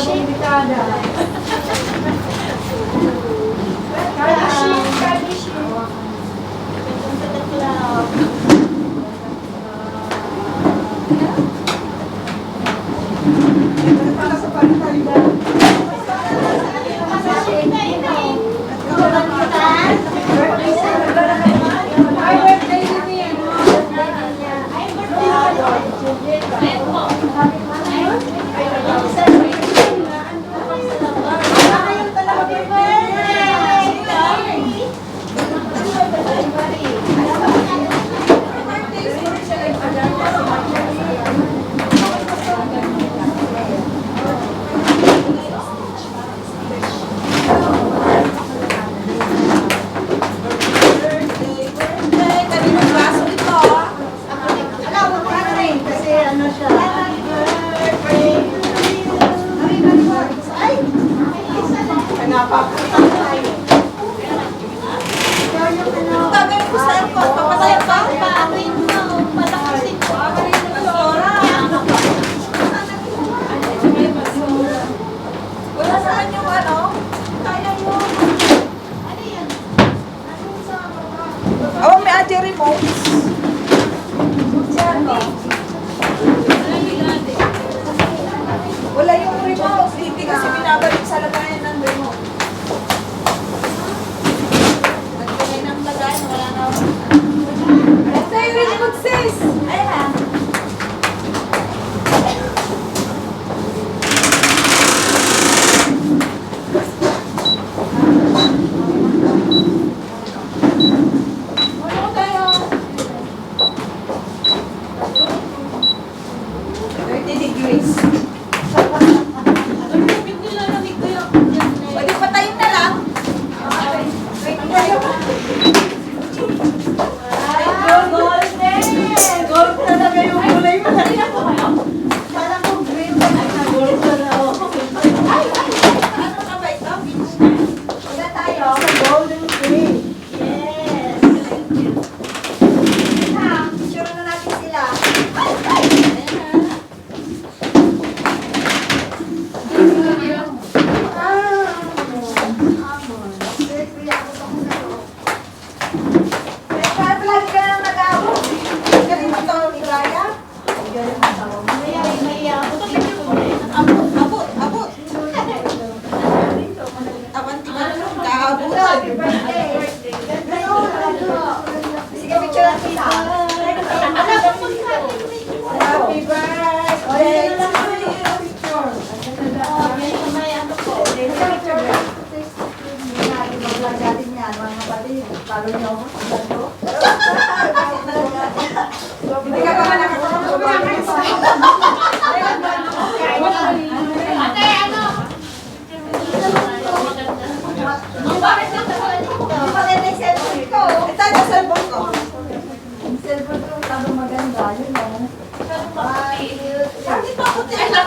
bagong dekada. Kardashian, Kardashian. Welcome to the club. Para sa pagkakaliba. Ay, birthday din yan. Wala yung remote. Hindi kasi binabalik sa lagayan ng remote. Nagtulay ng lagay, wala na ako. Ito yung remote, sis! Ayan. Ano tayo? 30 degrees. Pwede patayin na lang. Gold talaga yung kulay mo. Parang kung green na gold na ako. Ano ka ba ito? Wala tayo. Gold and green. Yes. Picture na natin sila. Sige, picture natin kita. Happy birthday to you. Hindi ka pa Ate, ano? Bakit nasa wala dito? Ito yung cellphone ko. Yung cellphone ko, tado maganda. Yun o. Bakit pa puti? Kanina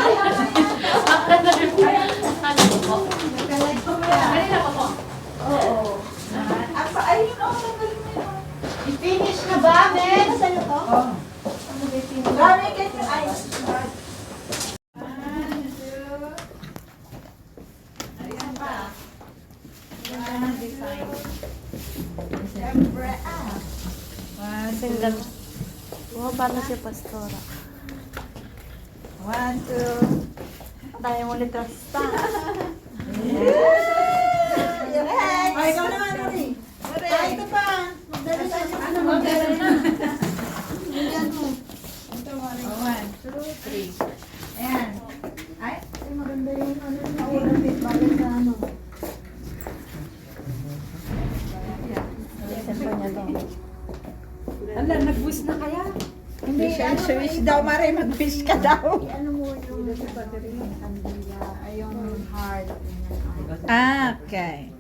pa po. Oo. Ayun o, nagaling mo yun. I-finish na ba, men? Saan ito? Dami kayo. Ay, Single. Oh, paano si Pastora? 1, 2. Tayo mo ni Trasta. Ay, ikaw naman, Uri. Ay, ito pa. Ano, magdala na. Yan mo. Ito, Uri. 1, 2, 3. Ayan. Ay, maganda yung ano. Nakulapit, bagay sa ano. Cellphone niya to. Ala, nag-wish na kaya? Hindi, wish daw, Mare, mag-wish ka daw. Ano mo yung kandila? Ay, yung heart. Okay.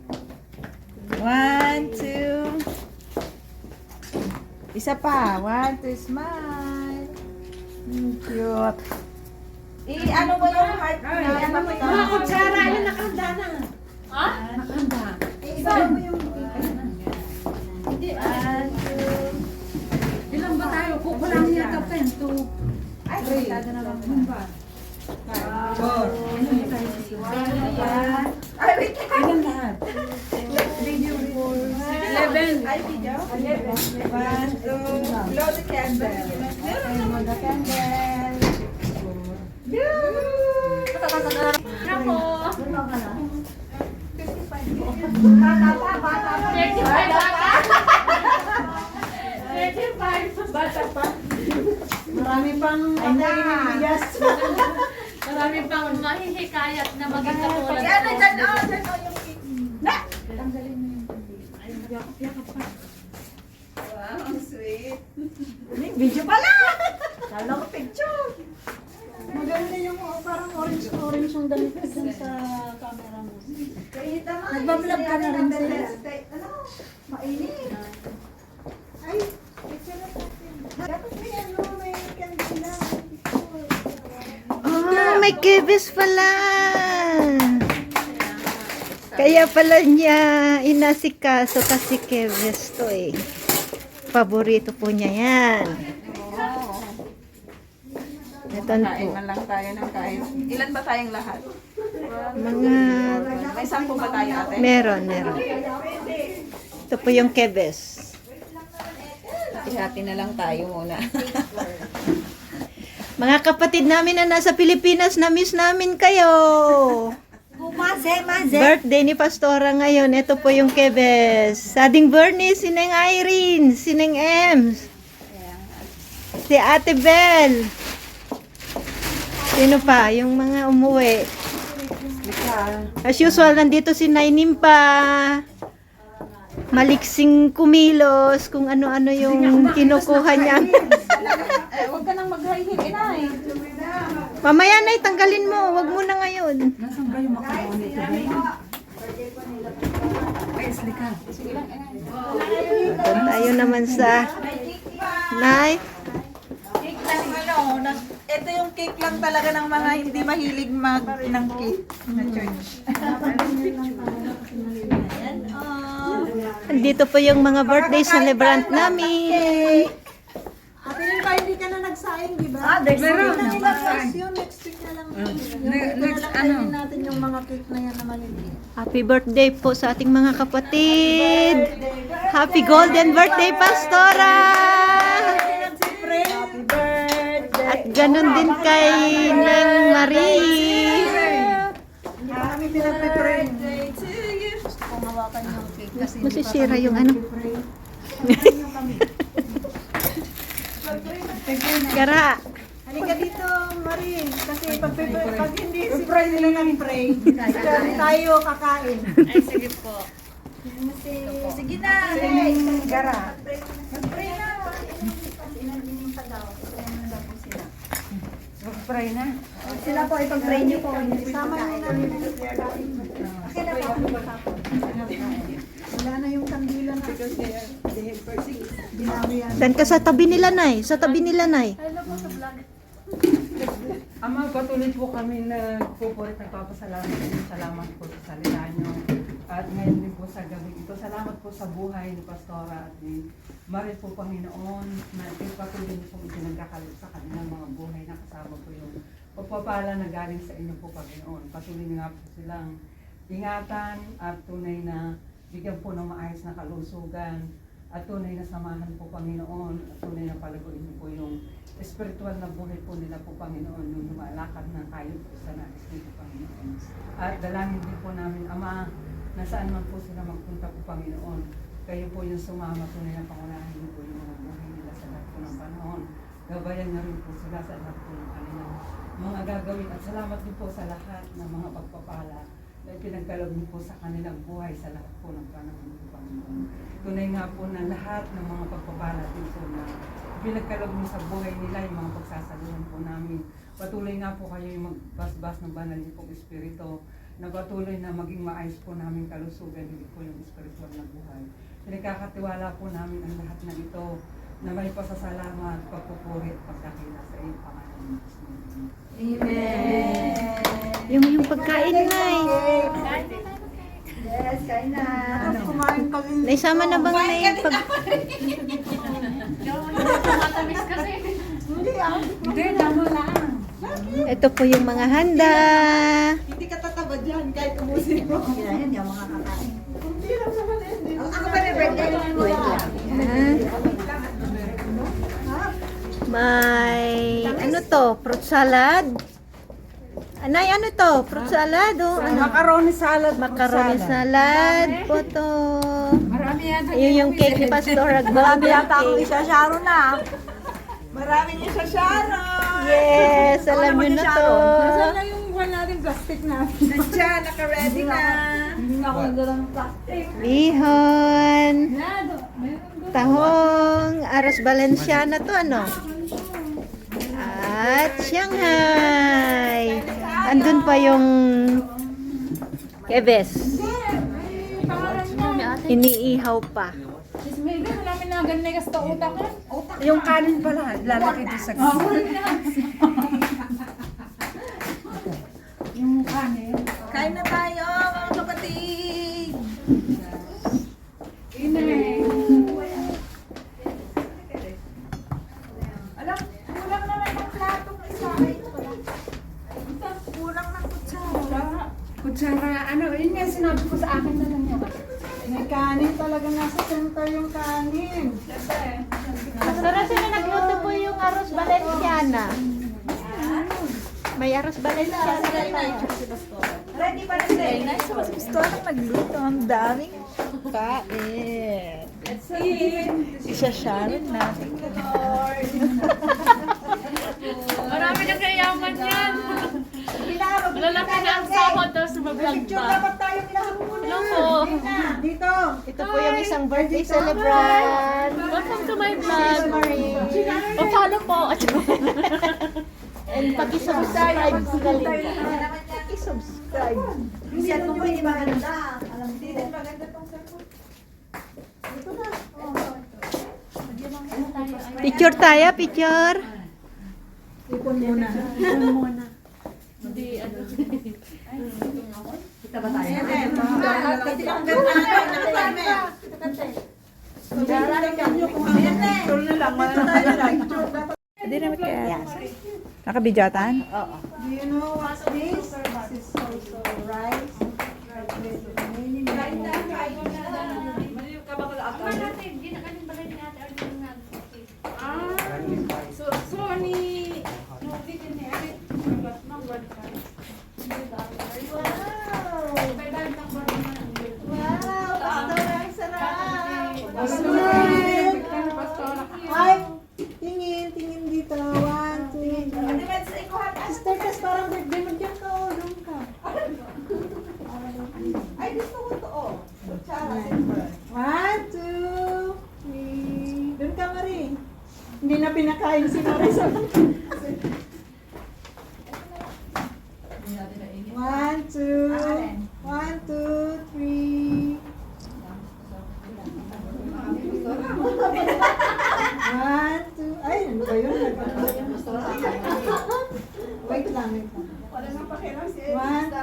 1, 2. Isa pa. 1, 2, smile. Cute. I-ano mo yung heart na. Ano mo yung Mga kutsara, yun nakahanda na. Ha? Nakahanda. Isa mo yung... Hindi. 1, 2. Ilan ba tayo? Kukulang niya ito, 10 to Ay, 3. Ano ba? 4. Ano yung tayo sa Ay, wait lang. Ilan lahat? Video 11. Ay, video? 11. 1, 2, blow the candle. Blow the candle. Ako. Bata pa, bata pa. 35 bata. 35 bata pa. Marami pang bigas. Marami pang mahihikayat na maging katulad Yan, ko. dyan, oh, dyan, oh, yung cake. Na! Wow, ang sweet. Video pala! Kala ko picture. Maganda yung parang orange yung damit ko dun sa camera mo. Nagbablog ka na rin, Sia? Ano? Mainit. Ay, picture na natin. Dapat may ano, may kandila. May kibis pala. Kaya pala niya inasikaso kasi kibis to eh. Paborito po niya yan. Ito Kain po. man lang tayo ng kain. Ilan ba tayong lahat? Mga May 10 ba tayo, ate? meron. Ito po yung kibis. Hati na lang tayo muna. Mga kapatid namin na nasa Pilipinas, na-miss namin kayo. Birthday ni Pastora ngayon. Ito po yung kebes. Sading Bernie, sineng Irene, sineng Ems. Si Ate Bel. Sino pa? Yung mga umuwi. As usual, nandito si Nainimpa. Maliksing kumilos, kung ano-ano yung kinukuha niya. Huwag ka nang mag-high-heel, inay. Mamaya na, tanggalin mo. Wag mo na ngayon. Nasaan ba yung macaroni today? Ay, slika. Tayo naman sa Nay. Cake lang, ano, ito yung cake lang talaga ng mga hindi mahilig ng cake na church. Ayan, oh. Dito po yung mga birthday celebrant namin. Ate Nilpa, hindi ka na nagsaing, di ba? Meron. Yun, next week na lang. Next, Kainin natin yung mga cake na yan na maliliit. Happy birthday po sa ating mga kapatid. Happy golden birthday, Pastora! Happy birthday. At ganun din kay Neng Marie. Hindi pa kami pinag-pray. Birthday to you. Gusto kong hawakan yung cake kasi Masisira yung ano. Gara. Halika dito, Marie. Kasi pag hindi sila nag-pray, tayo kakain. Ay, sige po. Sige na. Gara. Mag-pray na. Mag-pray na. Sila po, ipag-pray niyo po. Isama niyo namin. Wala na yung kandila na. Dan ka sa tabi nila, Nay. Sa tabi nila, Nay. Ama, patuloy po kami nagpupulit, nagpapasalamat sa inyo. Salamat po sa salita nyo. At ngayon din po sa gabi ito, salamat po sa buhay ni Pastora at ni Marie po, Panginoon, na patuloy niyo po pinagkakalip sa kanilang mga buhay na kasama po yung pagpapala na galing sa inyo po, Panginoon. Patuloy niyo nga po silang ingatan at tunay na bigyan po ng maayos na kalusugan at tunay na samahan po, Panginoon, at tunay na palaguin niyo po yung espiritual na buhay po nila po, Panginoon, yung lumalakad na kayo po sa nais niyo po, Panginoon. At dalangin din po namin, Ama, na saan man po sila magpunta po, Panginoon, kayo po yung sumama, tunay na pangunahin niyo po yung mga buhay nila sa lahat po ng panahon. Gabayan na rin po sila sa lahat po ng kanilang mga gagawin. At salamat din po sa lahat ng mga pagpapala na ipinagkaloob niyo po sa kanilang buhay sa lahat po ng panahon po, Panginoon. Tunay nga po na lahat ng mga pagpapala din po na pinagkaloob niyo sa buhay nila, yung mga pagsasaluhan po namin. Patuloy nga po kayo yung magbasbas ng banal niyo pong espiritu, na patuloy na maging maayos po namin kalusugan, hindi po yung espiritual na buhay. Pinagkakatiwala po namin ang lahat na ito, na may pasasalamat, pagpupuri at pagkakila sa iyong pangalan. Amen. Yung pagkain, Nay. Yes, kain na. Kumain ka rin. Naisama na bang Nay? Matamis kasi. Hindi, damo lang. Ito po yung mga handa. Hindi ka tatabad yan kahit ubusin mo. Yan, hindi ako makakakain. Kunti lang naman eh. Hindi mo Ako ba na birthday? Ayan. May, ano to? Fruit salad? Anay, ano to? Fruit salad? O, ano? Macaroni salad. Macaroni salad po to. Marami yan. Ayun yung cake ni Pastor Agbo. Marami yata akong Cake. isasyaro na. Marami niya sa Sharon. Yes, alam nyo na to. Nasaan na yung buwan natin plastic na? Nandiyan, naka-ready na. Hindi na ako nagdala ng plastic. Bihon. Tahong. Aros Valenciana to ano? At Shanghai. Andun pa yung Kebes. Iniihaw pa. Yung kanin pala, lalaki doon sa Kain na tayo, mga kapatid. Alam, kulang naman ng platong isa. Kulang ng kutsara. Kutsara, ano, yun nga sinabi ko sa akin na lang yan. May kanin talaga nasa center yung kanin. Masarap sila nagluto po yung Aros Valenciana. May Aros Valenciana na tayo. Ready pa rin din. Nice, mas gusto lang nagluto. Ang daming kain. Let's eat. Isa Sharon natin. Marami na kayaman yan. Malalaki na ang sahod daw sa mag-vlog Picture pa. dapat tayo kailangan muna. Hello po. Dito. Ito po yung isang birthday celebrant. Welcome to my vlog. O, follow po. And paki-subscribe sila rin. Paki-subscribe. Yung cellphone ko hindi maganda. Alam, hindi din maganda tong cellphone. Ito na. Picture tayo, picture. Ipon muna. Hindi, ano. Kita ba tayo? Ayan, dati lang ganda. Nakatime. Picture na lang. Wala na tayo lang. Hindi naman kaya. Nakabidyotan? Oo. Do you know what's this? This is also rice. Ay, tingin dito. 1, 2, 3. Sister, kas parang birthday mo dyan ka. Doon ka. Ay, gusto ko to. Oh. Kutsara. 1, 2, 3. Doon ka, Marie. Hindi na pinakain si Marie sa 1, 2. 1, 2, 3. 1, 2. Ay, ano ba yun? Wait lang, wait lang. Wala nang pakialam si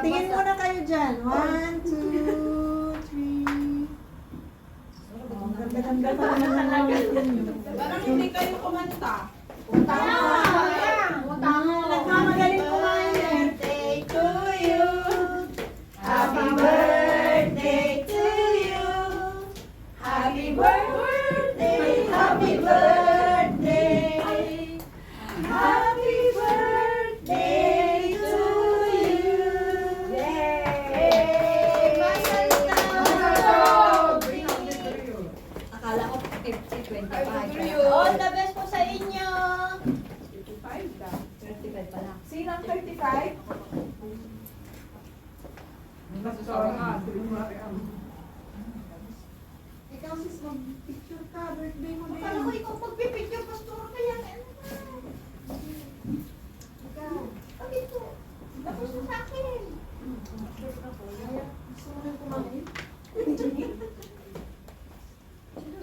Tingin muna kayo dyan. 1, 2, 3. Ang ganda-ganda pa naman ng Parang hindi kayo kumanta. nagmamagaling kumain eh. Birthday to you. Happy birthday to you. Happy birthday. Happy birthday. Happy birthday to you. Yay! Akala ko 50, 25. All the best po sa inyo. 35 pa lang. Sino ang 35? Ikaw sis, mag-picture ka. Birthday mo Paano ko ikaw magpipicture? Pastor ka yan. Ano na? Ikaw. Pag ito. Tapos mo sa akin. Gusto mo nang kumain?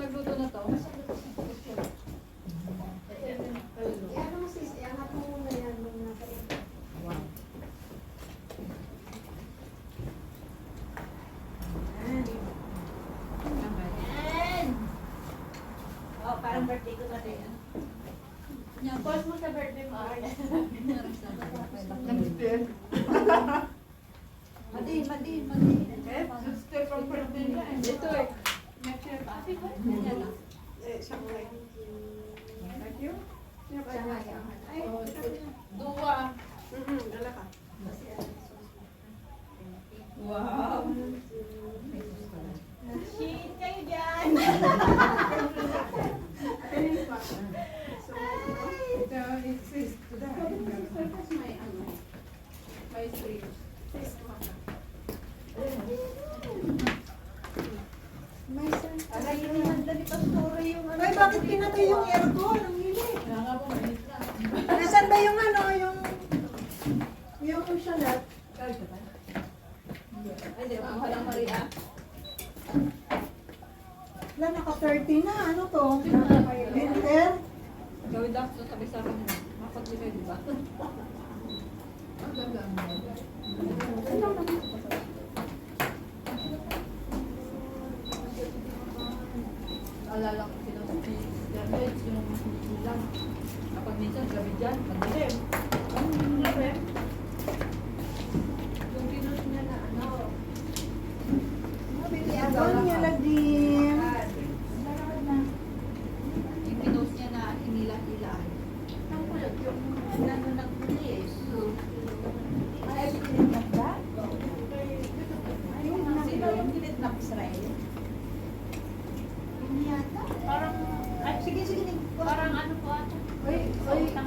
Nagluto na to. Ano mo sis, iangat mo muna yan. Oh, parang birthday ko na rin. Yung post mo sa birthday mo, Arlen. Mati, Wow. Shit kayo dyan. Ito, it says to that. Ay, bakit pinatay yung aircon? Ang init. Nasaan ba yung ano, yung shalat? Wala, naka-30 na. Ano to? Winter? Gawin daw sa tabi sa akin. Makapaglipay, di ba? Alala ko sila sa Gabi, lang. Kapag minsan, gabi dyan, pagdilim. Abang niya lagdim. Yung pinost niya na inila-ila. Ang kulat yung nano ng pulis. Ay, kinidnap ba? Sino yung kinidnap Israel? Hindi yata. Parang, ay, Sige, sige. parang ano po ata. Oy,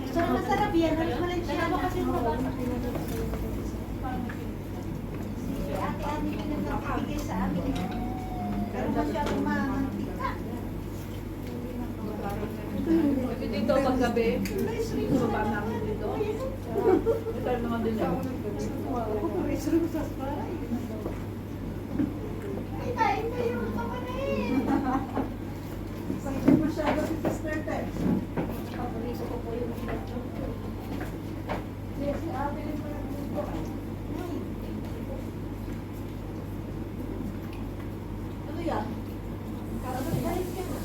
sarap na sarap yan. Halos Valenciana. Dalawa kasi yung mabasa. Si ate-ate na nagbibigay sa amin. Pero masyadong mantika. Kasi dito paggabi, baba namin dito. Ito naman din ako. Ay, kain kayo. Kapanahin. Sakit masyado si Sister Tex. Paborito ko po yung Yes, si Ate rin pala dito. ano yan? Karabot balik ka na.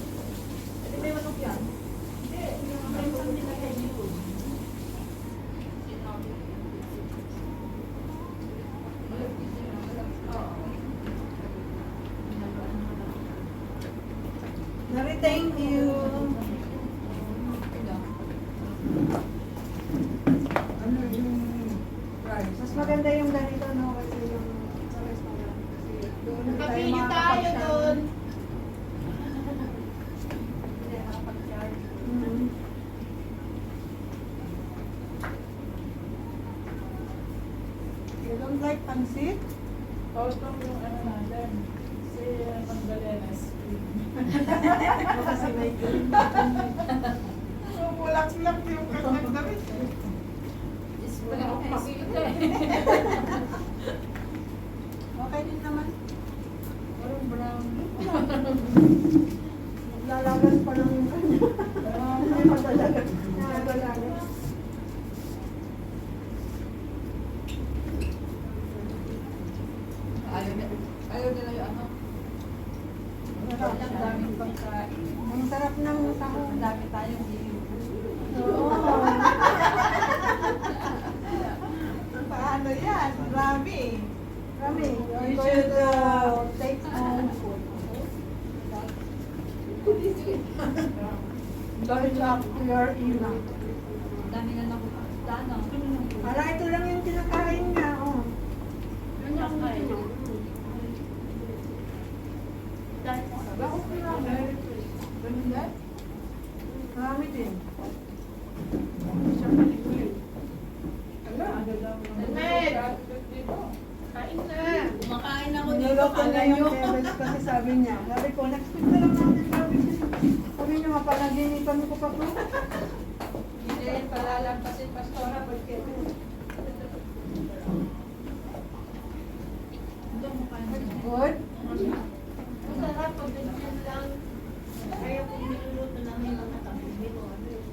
Hindi may manok yan. Hindi, may isang nilagay dito. Nari, thank you. Ano yung price? Mas maganda yung ganito, no? Kasi yung sa restaurant. Kasi doon tayo Kapili tayo makakapag-share. doon. Mhm. You don't like pansit? Kasi may cream. Bulak-lak yung kanyang damit. Okay din naman. Lalagas pa lang yung kanya. Ay, madalagas. Madalagas. Ayaw nila yung ano. Ang daming pagkain. Ang sarap ng taho. Ang dami tayong hihiw. Oo. Paano yan? Marami. Marami. You should take home food. Don't talk to your ina. Ang dami na nakukastan. Para ito lang yung kinakain niya. Oh. Bakit marami? Ganun yan? Marami din. Kumakain ako dito. Niloko Kala na nyo. yung Kevin kasi sabi niya. Sabi ko, next week na lang natin gawin. Sabi niya, mapanaginipan ko pa po. Hindi, palalampasin pastora porque Good? Masarap pag ganyan lang. Kaya kung niluluto namin mga kapatid ko, ano yung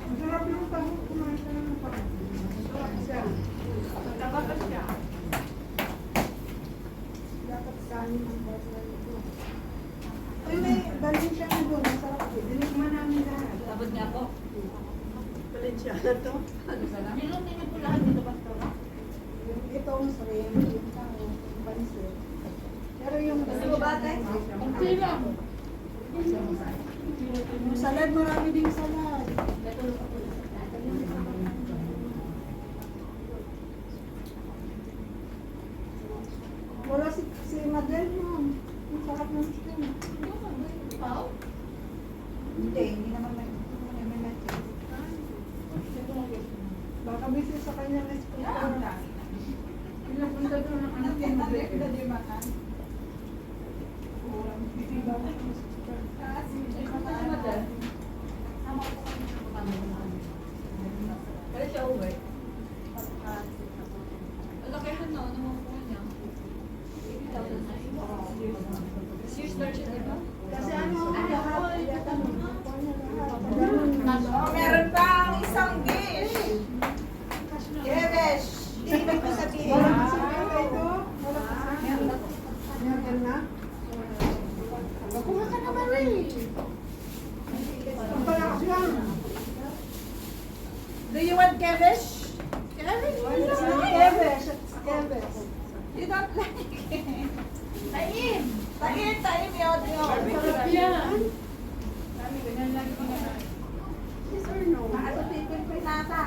Masarap yung taho. Kumain ka lang ng taho. Masarap siya. tabakas siya. Dapat kanin ang basa nito. Uy, may galing siya na doon. Masarap din. Dinikman namin lahat. Abot niya po. Valenciana to. Ano ka lang? Niluto niyo po lahat dito, Pastora? Yung itong shrimp, yung taho, yung pansit. Pero yung Kunti lang. yung salad, marami ding salad. Nakabisi sa kanyang eskultura. Pinapunta doon ang anak ko. Kaya siya uwi. Location na, ano mo po niya? 6 years start siya, di ba? Kasi ano, lahat, yata Meron pang isang dish. Kebesh. Ibig ko sabihin. Wala kasi meron ito. Wala kasi. Meron na? Kuha ka naman eh. Ang palakas lang. Do you want kebesh? Kebesh? Kebesh. Kebesh. You don't like it. Taim. Taim yun. Sarap yan. Yes or no? Maasutitin ko nata.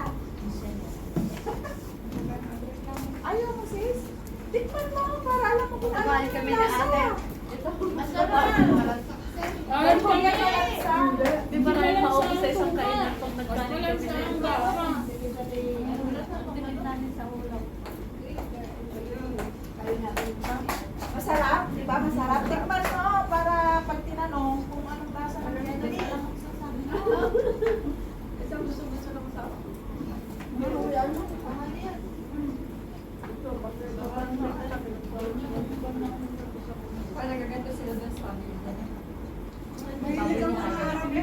Ayaw mo sis? Tikman mo para alam mo kung ano yung kami na lasa. ate. Ay, di ba na yung maubos sa isang kainan pag nagkanin kami? Masarap, di ba? Masarap. Tikman mo para pag tinanong kung anong lasa ng ganyan. Alam mo kung sasabi mo. Isang gusto lang sa Pero yan, pangalan yan. Parang nagaganda sila dun sa amin.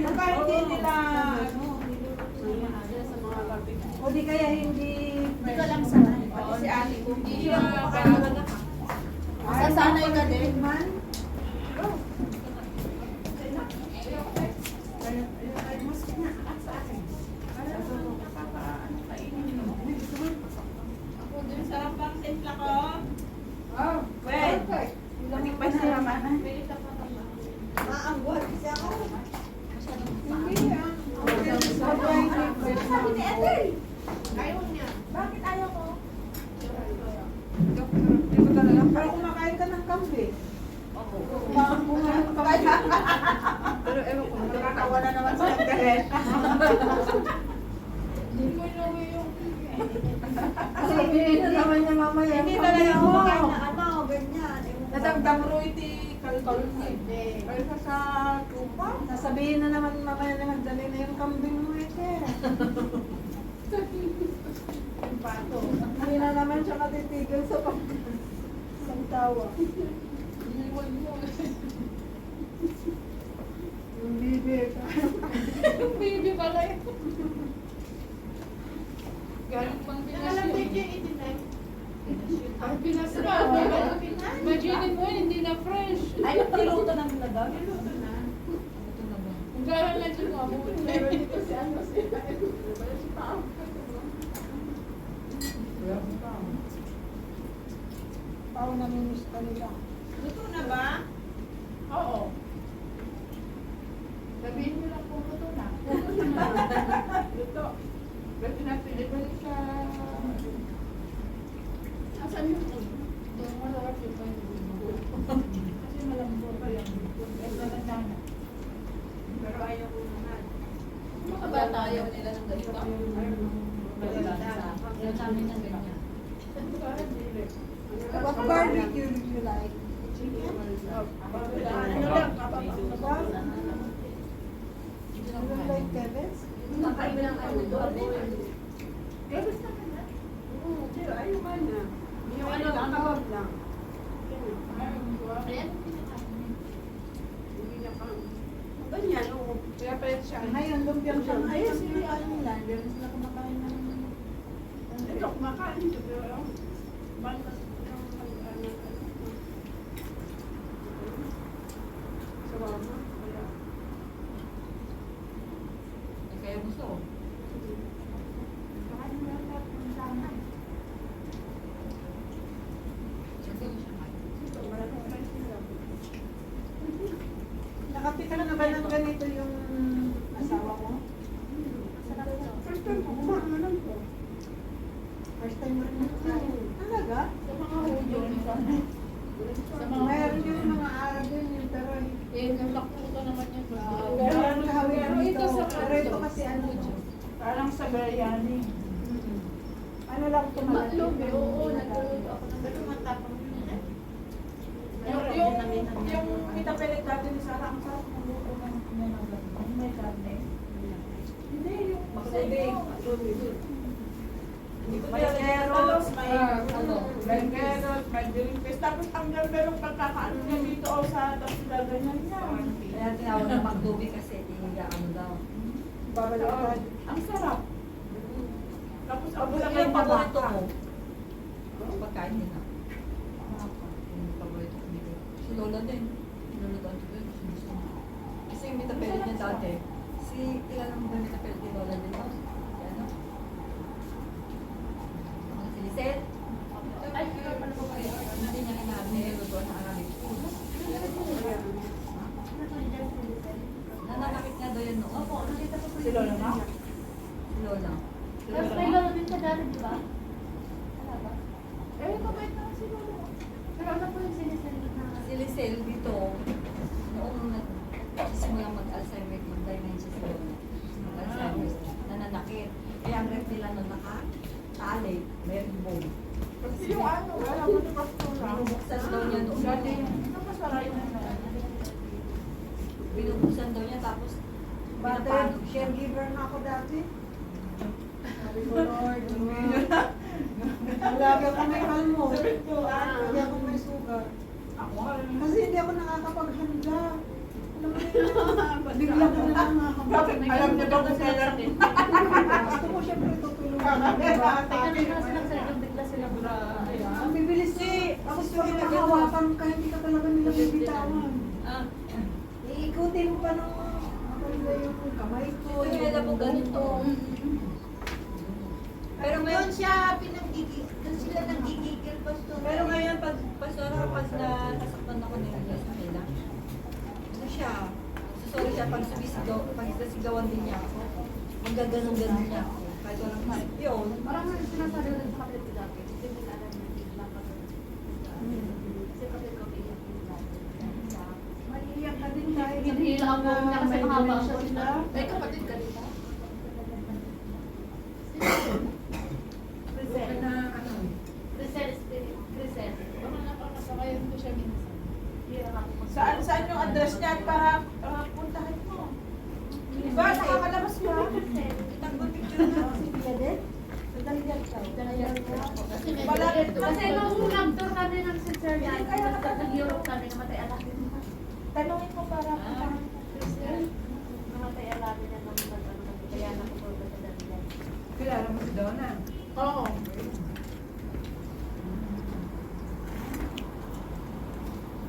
Baka hindi nila, ano, O di kaya hindi... hindi ka lang sanay. Pati si ate ko. Hindi siya makakalaga. Sasanay ka din. Man? Ako din, sarap ang timpla ko. Oh, Well, perfect. matikpan na naman. Maanggot kasi ako. Hindi ah. Sabi ni Ethel. Ayaw niya. Bakit ayaw ko? Hindi ko talaga. Parang kumakain ka ng kambing. Parang kumakain ka ng kambing. Pero ewan ko, Nakakawala naman sa internet. Sabihin na naman niya mamaya. Hindi yung talaga kambing ako mo. makain na ano, ganyan. Nadagdag mo iti Kalkal Kaysa sa tupa. Nasabihin na naman mamaya na magdali na yung kambing mo ite. pato. Hindi na naman siya matitigil sa tawa. Yung bibig. Baby pala yun. Galing pang Pinas yun. Ay, Pinas na. Imagine mo yun, hindi na fresh. Ay, niluto ng lagaw. Niluto na. Kung gano'n lang siya ako. Pero dito si ano si Pao namimiss ka nila. Luto na ba? Oo. Sabihin mo lang kung ito na. Ito. Ba't pinapili ko sa... Asan yung food? Yung malawak yung kasi malambot pa yan. Pero ayaw ko naman. Mga bata ayaw nila ng ganito. Ayaw namin ng ganyan. What barbecue do you like? Ano lang, kapapagod. You don't like Kevin's? Kakain lang kayo doon. Pero ayaw man na. Yung ano lang, Tawag lang. Ayan. Ganyan, oo. Kaya pala siya. Ngayon, lumpiang siya. Ayun, sila ano nila. Hindi rin sila kumakain ng... ito, kumakain ito. Pero, bantas Kaya gusto ko. Nakapita ka na ba ng ganito yung asawa mo? First time ko, kumakain lang po. First time mo rin nakakain. Talaga? Sa mga hudyo. Sa mga Mayroon yung mga Arab yun, yung pero Eh, nalakpo ko naman yan. meron kahawin Pero dito. ito sa Pero ito kasi ano, parang sa biryani. Ano lang tumalat. Matlog eh, oo, nagluluto ako ng Pero matapang yun eh. Yung itapelit dati ni Sarah, ang sarap ng luto ng niya ng gabi. May karne. Hindi, yung May carrots, may may carrots, may green peas. Tapos ang ganda ng pagkakaano niya dito o sa tapos gaganyan niya. Kaya tinawag na magdubi kasi ano daw. Babalikan. Ang sarap. Tapos ang Ano lagay yung pa paborito baka. mo? Pagkain din ako. Yung paborito ko dito. Si Lola din. Lola dati ko yun. Gusto mo. Kasi yung mitapel niya dati. Kilala mo ba yung mitapel ni Lola din? No? Si ano? Si Lisette. Ay, ano po kayo? Hindi niya kinabi. Luto na Arabic food. Nananakit nga daw yan noon. Opo, nakita ko po Si Lola na? Si Lola. Tapos may lolo din sa dati, di ba? Wala ba? Eh, mabait naman si lolo. Pero ano po yung sinisend na? Si Lisel dito, noong nagsimulang mag-Alzheimer yung dementia si Lola. Mag-Alzheimer, nananakit. Kaya ang rep nila nun nakatali, may bone. Kasi yung ano, wala mo na pastura. Binubuksan daw niya noon. Dati, ito masarap yun. Binubuksan daw niya tapos Batay, pinapanog siya. caregiver na ako dati. Sabi ko, Lord, lagi ako may kalmo. Lagi ako may sugar. Kasi hindi ako nakakapaghanda. Alam mo yun, bigla ko na lang nakakapaghanda. Alam niyo ba kung kailan? Gusto ko syempre tutulungan. Diba? Teka, na sila sa bigla sila bura. Ang bibilis ni, ako sorry nakahawakan ka, hindi ka talaga nila bibitawan. Ah, Iikutin mo pa ng yung kamay ko. Kasi nila po ganito. Pero doon siya pinagigil, doon sila nagigigil pastor. Pero ngayon, pag nasaktan ako nila sa kanila, ano siya, sorry siya, pag sumisigawan din niya ako, maggaganong-ganon niya ako. Kahit walang kahit yun. Parang sinasabi ko sa kapatid ko dati. Hindi nila alam na bigla pa doon. Kasi kapatid ko iyak din dati. Maiiyak ka din kahit Hinihila ako na kasi may mahaba dementia ako. sila. May kapatid ka dito? Crisel. ano, Crisel. Baka napakasakayan ko siya minsan. Hira ako. Saan yung address niya para puntahan mo? Diba, nakakalabas ka? Kitang ko picture na. Si Pia din? Sandali yan ka. Kasi may Malapit boleto. Kasi nung nag-tour kami ng sister niya, nag-Europe kami, namatay alamin mo. Tanungin mo para puntahan mo. Crisel? Namatay alamin niya nung nag-ano, kaya nakupunta sa Danila. kilala mo si Donna? Oo.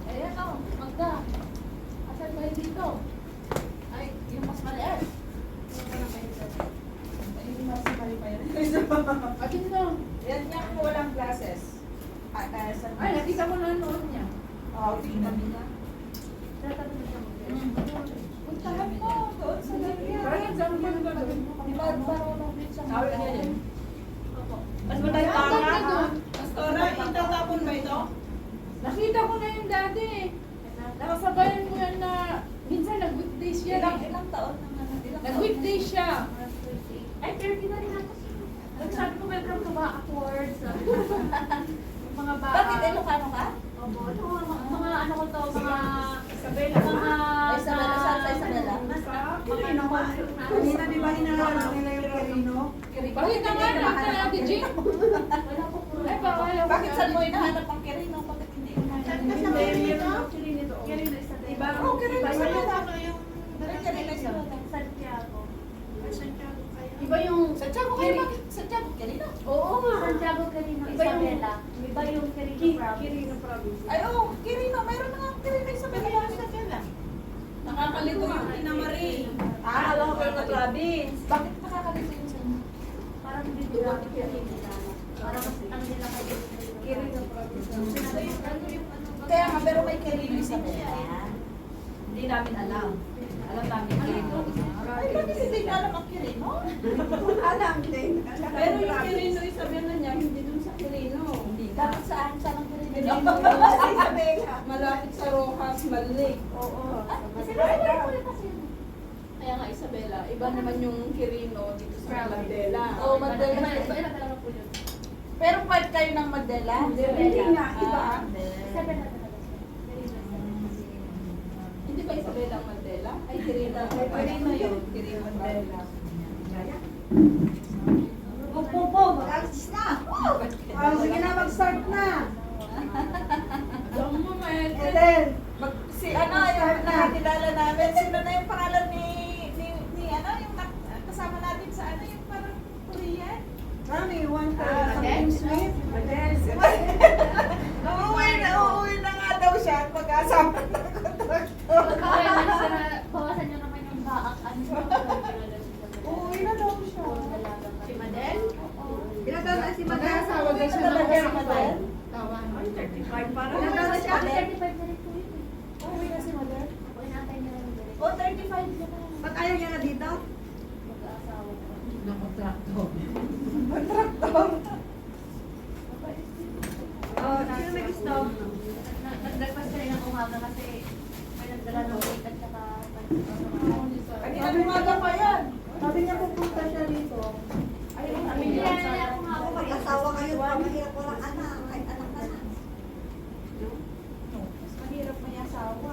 Ayan o, Magda. Asan ba yung dito? Ay, yung mas maliit. Yung parang kayo dito. Yung mas mali pa yan. Akin na. Yan niya kung walang glasses. Ay, nakita mo na noon niya. Oo, tingnan mo. Tatanong siya mo. Puntahan mo doon sa Dalia. Parang saan mo yung gagawin mo? Di ba marunong din sa Awit niya din. Opo. Mas matay pa Ang ganda ka? doon. Pastora, itatapon ba ito? Nakita ko na yung dati. Nakasabayan ko yan na minsan nag-weekdays siya. Ilang taon naman? Nag-weekdays siya. Ay, 30 na rin ako. Nagsabi ko may from backwards. Yung mga bata. Bakit Ilocano ka? Opo, mga ano ko to, mga Isabela. mga Isabela, saan sa Isabela? Kirino ba? Kanina di ba hinahanap nila yung Kirino? Bakit ka nga nakita na Ate Jing? Wala po po. Ay, bawal ako. Bakit saan mo hinahanap ang Kirino? Bakit hindi? Kirino isa din. Diba? Oo, Kirino Iba sa yun. Isabela. Kirino sa Isabela. Santiago. Iba yung Santiago kayo, bakit Santiago Kirino? Oo nga. Santiago Kirino, Iba yung- Isabela. Iba yung Kirino province. Kirino province. Ay, oo, Kirino. Mayroon na nga Kirino Isabela. Nakakalito yung Tina Marie. Alam ko kayo na province. Bakit nakakalito yun sa inyo? Parang hindi nila Kirino. Parang mas ang nila kayo. Kirino province. Kaya nga, pero may Kirino Isabela. Hindi namin alam. Alam namin Kirino. Ay, bakit hindi nyo alam ang Kirino? Alam din. Pero yung Kirino Isabela niya, hindi dun sa Kirino. Hindi na. Dapat saan? Saan ang Kirino? Kirino sa Isabela. Malapit sa Rojas, Malik. Oo. Kaya nga Isabela. Iba naman yung Kirino dito sa Mandela. Oo, Mandela. Iba talaga po yun. Pero part kayo ng Mandela? Hindi nga, iba. Hindi ba Isabela Mandela? Ay, Tirina. Tirina yun. Tirina Mandela. Po, mag-alis na. Sige na, mag-start na. Eden. Si ano, yung nakakilala namin, sino na yung pangalan ni ano, yung kasama natin sa ano, yung parang Korean? Rami, you want something sweet? Uuwi na nga daw siya at mag-asama na kontraktor. Bawasan nyo naman yung baak. Uuwi na daw siya. Si Madel? Ilan taon na si Madel? Mag-asawa daw siya talaga si Madel. Ilan taon na siya? 35 na rin po yun. Uuwi na si Madel. Ako inatay na lang din. O, 35 na ba? Ba't ayaw niya na dito? Mag-aasawa ko. Kontraktor. Oh, sino may gusto? Nag-breakfast ka rin ng umaga kasi may nagdala ng cake at saka Kanina umaga pa yan. Sabi niya pupunta siya dito. Mag-asawa kayo, mahirap walang anak, kahit anak ka na. Mas mahirap may asawa.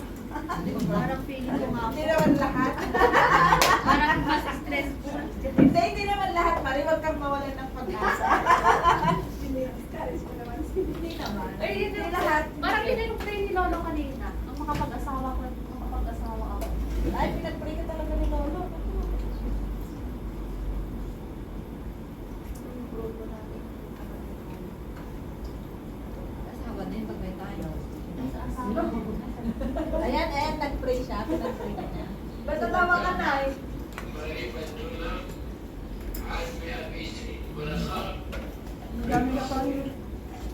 parang feeling ko nga Hindi naman lahat. parang mas stressful. Hindi naman lahat. Mari, wag kang mawalan ng pag-asa. Hindi naman. Ay, hindi lahat. Parang yun yung pray ni Lolo kanina. Ang makapag-asawa ko, makapag-asawa ako. Ay, pinag-pray ka talaga ni Lolo. Asawa din pag may tayo. Nasa asawa ko. Ayan, nag-pray siya. Pinag-pray ka niya. Ba't tatawa ka na eh? Ang dami na pang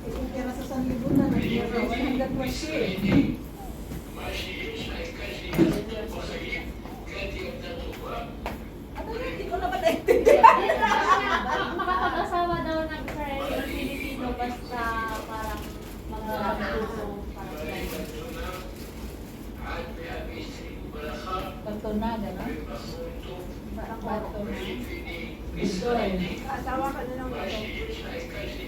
ikintira sa sanlibutan. Hanggang kwasyo eh. Ano yun? Hindi ko naman naintindihan. Makapag-asawa daw ng Israeli Filipino basta parang mga puso parang Kanto na, gano'n? parang Kanto na. Asawa ka na lang ito.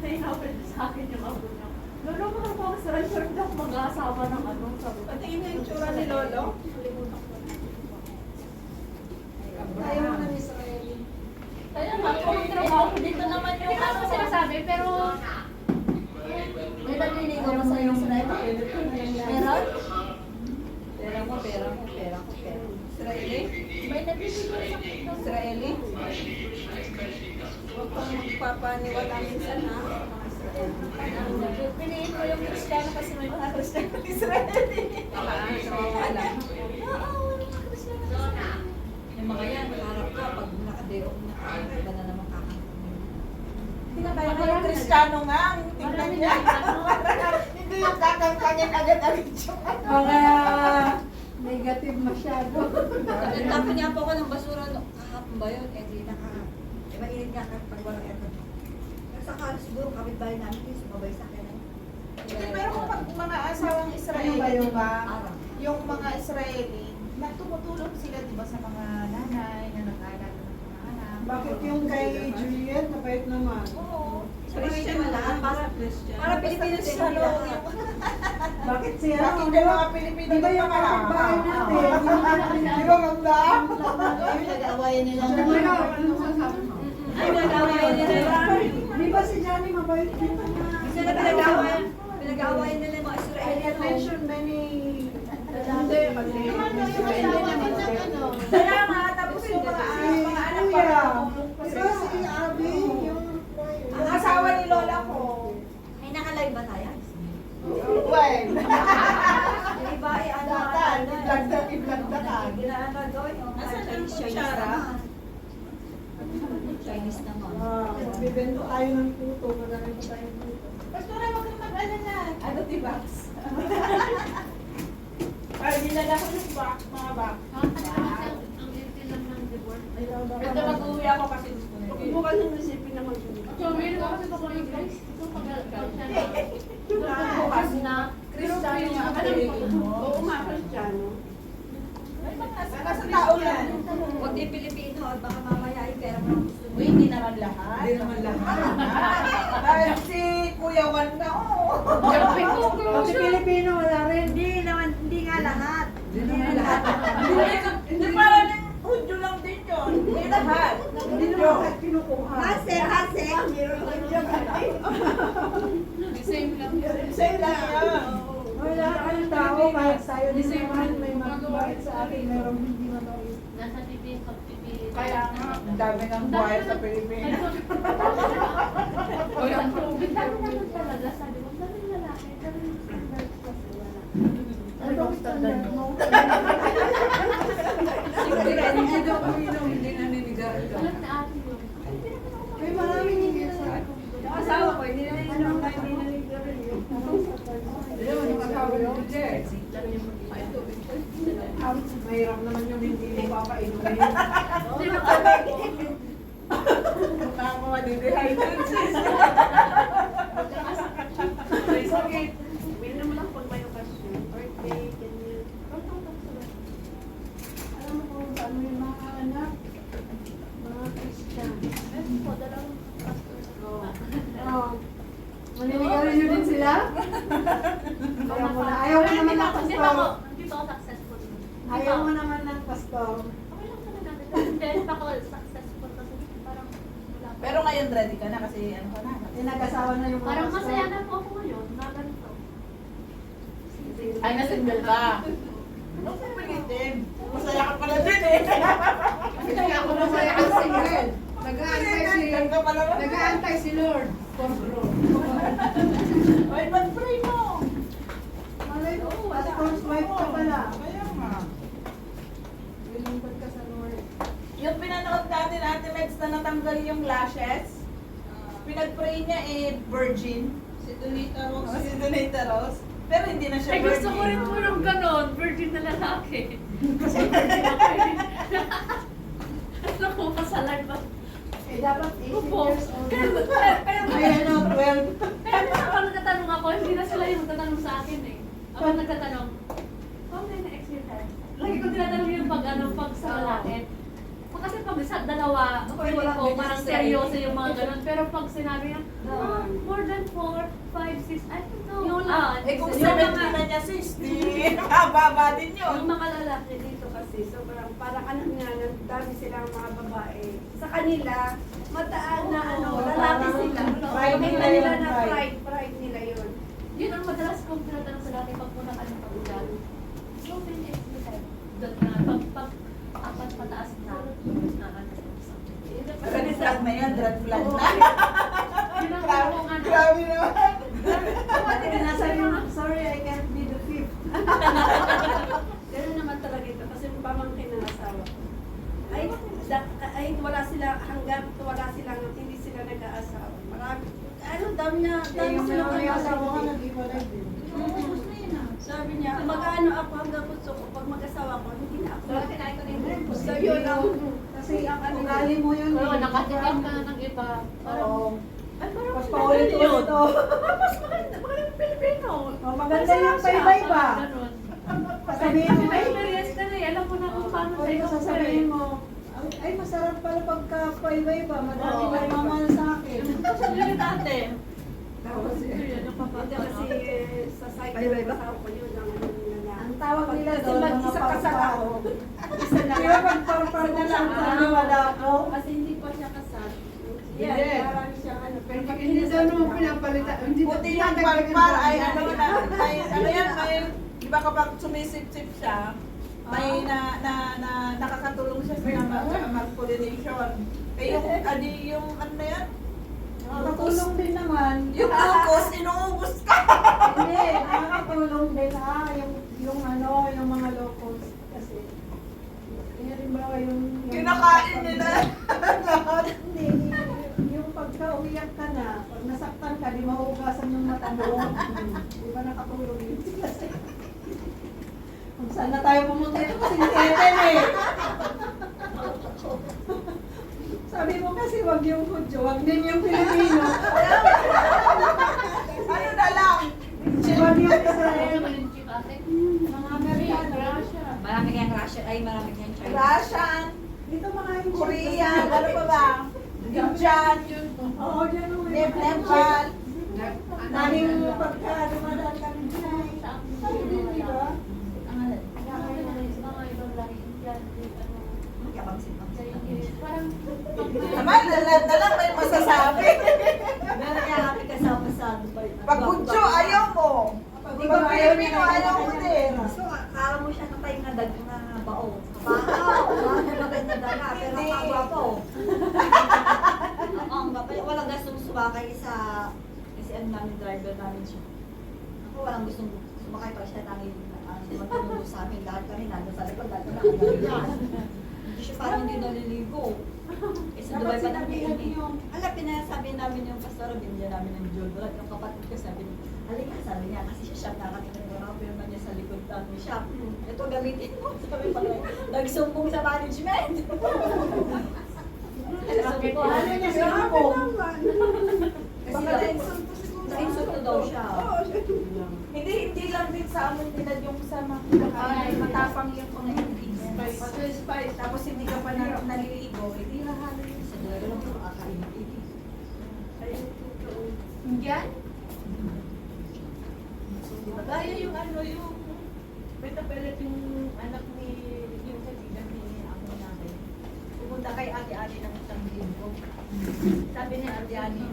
Nahihapin sa akin yung apo niya. Lolo, makapag-asawa sure daw mag-aasawa ng ano. Sabi ko, Patingin mo yung tsura ni Lolo. Ayaw mo na ni Israeli. kaya nga, kung trabaho ko dito naman yung hindi ko sinasabi, pero May nagliligaw ba sa iyong Israel? Meron? Pera ko. Israeli? May nabibigay sa akin ng Israeli? Huwag kang magpapaniwala minsan ha. Piliin mo yung Kristiyano kasi may mga Kristiyano Israeli. Wala. Oo, mga Kristiyano. Yung mga yan, harap ka, pag nakadeok na, iba na naman kakakunin. Hindi na kaya yung Kristiyano nga, ang tingnan niya. Hindi yung kakangkangin agad-agad yung ano. Mga negative masyado. Nagtapon niya po ako ng basura no. Kahapon ba yun? Eh, di mainit nga pag walang aircon. Nagsaka siguro kapitbahay namin yung sumabay sa akin. Hindi, meron pag mga asawang Israeli, Ano ba yun? di ba? Yung mga Israeli, tumutulong sila, di ba, sa mga nanay na nag-aalaga ng mga anak. Bakit yung kay Juliet, napait naman? Oo. Christian lahat, para Pilipinas Basta sila. Bakit siya? Bakit yung mga Pilipino Di ba yung mga kapitbahay natin? Di ba, magda? Ay, nag-aawayan nila. Ay, nag-aawayan nila. Di ba si Johnny mabait din naman? Kasi pinag-aawayan nila yung mga I Israeli. can mention many. Hindi, kasi kaya nga, tapos yung mga anak pa tumulong pa Di ba si sila. Abby, yung Ang asawa ni Lola ko. Ay, nakalive ba tayo? Well, Yung iba ay ano, Iblagdakan. Ginaano daw yung Asan yung Chinese kutsara? naman. Chinese naman. bibento tayo ng puto, marami pa tayong puto. Pastora, huwag kang mag-alala. Ano, diba? Ay, dinala ko yung box, mga box. ang empty lang ng divorce. Ito, mag-uwi ako kasi gusto ko. Bukas yung recipe na mag-uwi. So, meron ako sa mga guys. Ito pag-alala Bukas na. Kristiyano nga ang piliin mo. Oo nga, Cristiano. Ay, nasa tao yan. Huwag di Pilipino at baka mamaya naman lahat. Hindi naman lahat. Dahil si Kuya Juan na, Jumping Pati conclusion. Pilipino, wala rin. Hindi nga lahat. Hindi naman lahat. Hindi parang Hudyo lang din yun. Hindi lahat. Hindi naman kahit kinukuha. Hase. Meron lang dyan. Same lang yun. Same lang yan. Wala kayong tao, kahit sa'yo din naman may magbayad sa akin, meron hindi man ako. Nasa TV, pag-TV. Kaya nga, ang dami ng buhay sa Pilipinas. Walang COVID. Dami naman talaga. Sabi ko, daming lalaki. Daming standard kasi wala. Ano ang standard mo? Hindi daw kami nung hindi naninigarilyo. Alam na ate yun. May maraming hindi na Yung asawa ko, hindi na inom na hindi na nagkaroon. Hindi naman yung asawa ni Jose. Mahirap naman yung hindi mo papainumin. Mga mga dehydrated sis. Okay. Minum lang pag may okasyon. Birthday, ganyan. Alam mo kung ano yung mga anak, mga Christian. Oh. Maninigarilyo din sila? Ayaw mo na. Ayaw mo naman ng Hindi pastor. pa ako successful. Ayaw mo naman ng pastor. Okay lang naman natin. Hindi pa ako successful kasi parang wala pa. Pero ngayon ready ka na kasi ano ka na. Yung nag-asawa na yung mga Parang pastor. masaya na po ako ngayon na ganito. Ay, na-single ka. Anong pipilitin? Masaya ka pala din eh. Kaya ako masaya ang single. Single ka pala rin. Nag-aantay si Lord for growth. Ay, ba't pray mo? Malay ko, pastor's wife ka pala. Kaya nga. Bilingkod ka sa Lord. Yung pinanood natin, Ate Meds, na natanggal yung lashes, pinag-pray niya virgin. Si Donita Rose. Si Donita Rose. Pero hindi na siya Ay, virgin. gusto ko rin po yung ganon. Virgin na lalaki. Kasi virgin ako eh. Ano ko, kasalan ba? Eh, dapat 18 Opo. years old. Ay, ano, 12. Kaya minsan pag nagtatanong ako, hindi na sila yung nagtatanong sa akin eh. Ako nagtatanong, kung may na-exercise. Lagi ko tinatanong yung pag sa lalaki. Kasi pag sa dalawa, feeling ko parang seryoso yung mga ganun. Pero pag sinabi niya, more than 4, 5, 6, I don't know. Yung Eh, kung Yung 70 mga- na niya, 60. Mababa din yun. Yung mga lalaki dito kasi, sobrang parang ano nga, dami silang mga babae. Sa kanila, mataan na ano, lalaki sila. Pride nila nila yun, na pride. pride nila yun. Yun ang madalas kong tinatanong sa dati pag muna ka ng pag-ulan. So, many exercise. Doon na, pag apat pataas na, Red flag na yan, red flag na. Yun ang kung ano. Grabe naman. Pati ka nasa yung, sorry, I can't be the fifth. Ganun naman talaga ito kasi yung pamangkin ng asawa ko. Ay, wala sila hanggang wala silang hindi sila nag-aasawa. Marami. Ano, dami Yung silang may asawa ka, ano. nag-iwalay din. Sabi niya, mag-ano ako hanggang gusto ko. Pag mag-asawa ko, hindi na ako. Gusto So, yun ang... Kasi ang ugali mo yun. Oo, eh. nakatikim ka na ng iba. Oo. Ay, parang Mas hindi paulit-ulit yun. ito. Mas maganda Pilipino. Oh, maganda yung paiba-iba. Ganun. Sasabihin mo, May ay, experience ka na eh. Alam mo na kung paano o ito sasabihin mo, ay masarap pala pagka paiba-iba. Madami Oo. may mamahal sa akin. Yun ate. Tapos, Yun yung Hindi kasi sa side ng asawa ko yun ang ano nila na. ang tawag nila Kasi doon, mga mag-isa kasal ako. parparo. Isa na Kaya lang. pag parparo Isa na sa lang. kanya, wala ako. Kasi hindi pa siya kasal. Yan, Hindi. marami siyang ano. Pero pag Hindi daw naman pinapalitan. Hindi Buti yung parpar ay ano na, may, ano yan, may, di ba kapag sumisip-sip siya, may nakakatulong siya sa pollination. Eh yung ano na yan? Nakakatulong din naman. Yung locust, inuubos ka! Hindi, nakakatulong din yung ano, yung mga locals. Kasi, yun rin ba yung... Kinakain nila. Hindi, yung pagka-umiyak ka na, pag nasaktan ka, di mahugasan yung mata mo. Di ba nakatulong yun? Kasi, kung saan na tayo pumunta ito kasi teten eh. Sabi mo kasi wag yung Hudyo, wag din yung Pilipino. Ano na lang? Wag yung Israel. ate. Mga Amerikano. Marami kayang Russia, ay marami kayang China. Russian, Dito mga yung Korean, ano pa ba? Yung dyan. Oo, yan o. Left-left. Daming pagka dumadaan kami dyan. Ay, di ba? Parang, Naman, nalang may masasabi. Kaya kami kasama sa ano pa yun. Pag Gudyo, ayaw mo. Hindi ko Pilipino, ayaw mo din. So, akala mo siya katay na dag na bao. Bahaw, maganda daga, pero Hindi. kapagwapo. Oo, ang gwapo. Walang gustong sumakay sa kasi ano namin, driver namin siya. Ako walang gustong sumakay pa siya namin magtutulog sa amin. Lahat kami nandun sa likod, lahat kami nakagalian. Hindi siya parang hindi naliligo. Eh, sa Dubai pa namin hindi. Alam, pinasabi namin yung pastora, binigyan namin ng deodorant. Yung kapatid ko sabi niya, halika, sabi niya, kasi siya nakatingin ko na pero niya sa likod namin siya. Ito gamitin mo. Sabi pa rin, nagsumbong sa management. Nagsumbong. Ano niya sinabi naman? Kasi na-insulto daw siya. Hindi lang din sa amin nila yung sa mga matapang yung mga spice. Tapos hindi ka pa naliligo. Hindi hahalo yun. Sa Dubai lang po, kakainit. Yan? Gaya yung ano yung petapelet yung anak ni yung kaibigan ni amo namin. Pupunta kay ate-ate ng isang linggo. Sabi ni ate-ate,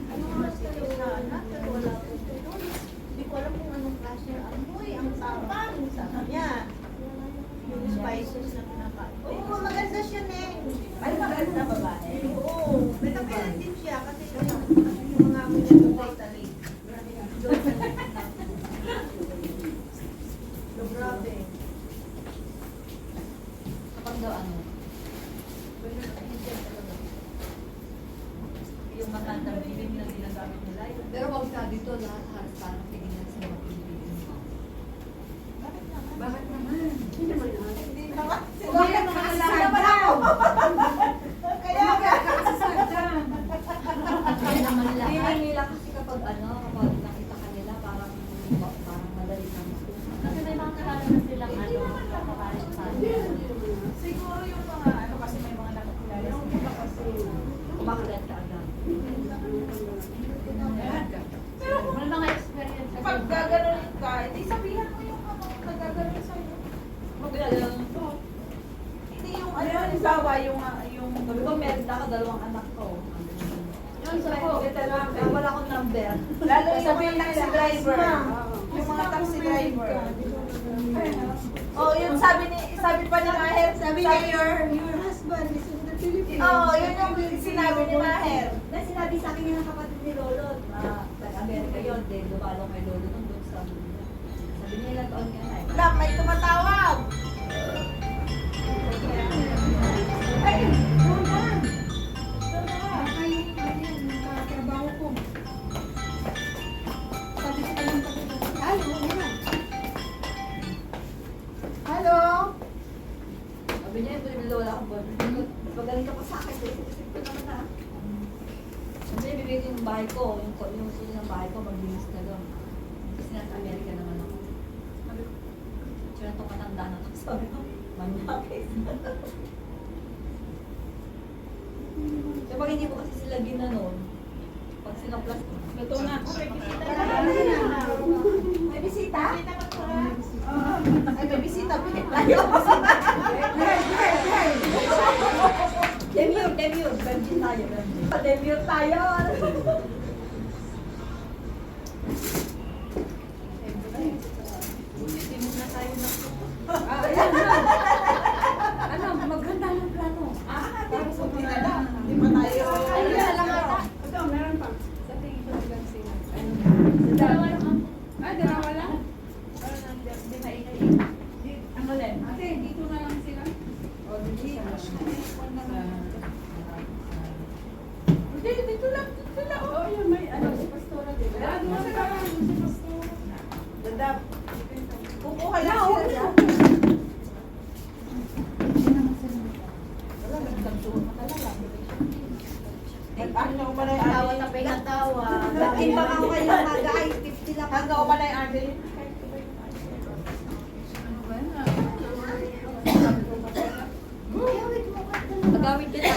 ano oras kayo na anak? Pero wala ko doon. Hindi ko alam kung anong klase ng amoy. Ang sarap. Sa kanya. Yung spices na pinakain. Oo, maganda siya, Neng. Ay, maganda babae. Oo, petapelet din siya kasi yung mga amoy niya totally. Grabe. Kapag daw ano, Yung mga tagilid na ginagamit nila. pero wag ka dito lahat halos parang pinigyan sa mga Pilipino. Bakit naman? Hindi naman. Hindi Nakakasama naman ako. Kaya nga. kaya naman Feeling lahat. nila kasi kapag ano, kapag nakita ka nila parang madali na Kasi may mga kilala na silang ano, kapakain sa akin. Siguro yung mga ano kasi may mga nakakilala. Yung iba kasi. kumakagat ka agad. Pero May mga experience kasi. pag gaganunin ka, hindi sabihan mo yung ano, nagaganon sa'yo. Maglalala. Hindi yung ano, halimbawa yung Sabi ko, meron ako dalawang anak ko. Yun, so po. Kaya wala akong number. lalo yung mga taxi driver. Yung mga taxi driver. Oh, yun sabi pa ni Maher, Sabi niya, your husband is in the Philippines. oh, yun yung sinabi ni Maher. Na sinabi sa akin ng kapatid ni Lolo, nag-Amerika yun, then dumalo kay Lolo nung doon sa Manila. Sabi niya, ilang taon ka na eh. Wala, may tumatawag. Ay, doon ka. Ay, nakatrabaho ko. Sabi ko lang pagkita. Hello, yan. Hello? Sabi niya, yung Lola ko ba? Magaling ka pa sa akin, isip ko naman na. Sabi niya, bibigyan yung bahay ko, yung susunod ng bahay ko, maglinis na doon. Kasi nasa Amerika naman ako. Sabi ko, siya na itong katanda na to. Sabi ko, manyakis. So, pag hindi po kasi sila ginanon, pag sinaplas ko, Luto na. May bisita? Ay, may bisita. Pikit tayo. Demure, virgin tayo, virgin. Demure tayo! Ano, maganda ng plano. Hindi na lang. Hindi pa tayo. Ano na lang ata? Ito, meron pa. Sa tingin ko lang sila. Dalawa lang ako. Ay, dalawa lang? Hindi maingay. Ang ulit. Ate, dito na lang sila. O, dito sa Hindi, dito lang. Dito lang. Oo, yun, may ano, si Pastora, di ba? Ah, doon ka lang. Si Pastor. Ganda. Kukuha lang sila dyan. Wala, nagtagsuot na talaga. Ano ba na yung Tawa na pinatawa. Bakit pa ako kayo mga ay 50 lang hanggang ako. umala yung Ardelin? Pagawin kita.